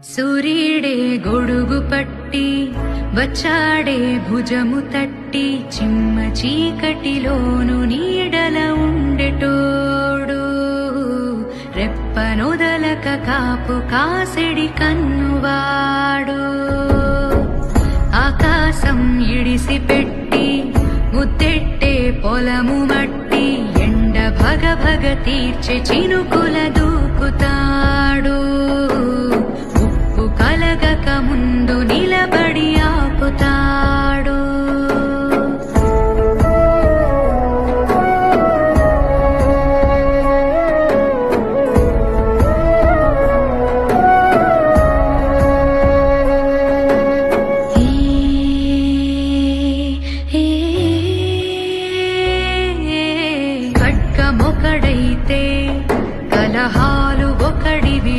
సూర్యుడే గొడుగు పట్టి వచ్చాడే భుజము తట్టి చిమ్మ చీకటిలోను నీడల ఉండెటోడు రెప్పనొదలక కాపు కాసెడి కన్నువాడు ఆకాశం ఇడిసి పెట్టి ముద్దెట్టే పొలము మట్టి ఎండ భగ భగ తీర్చె చినుకుల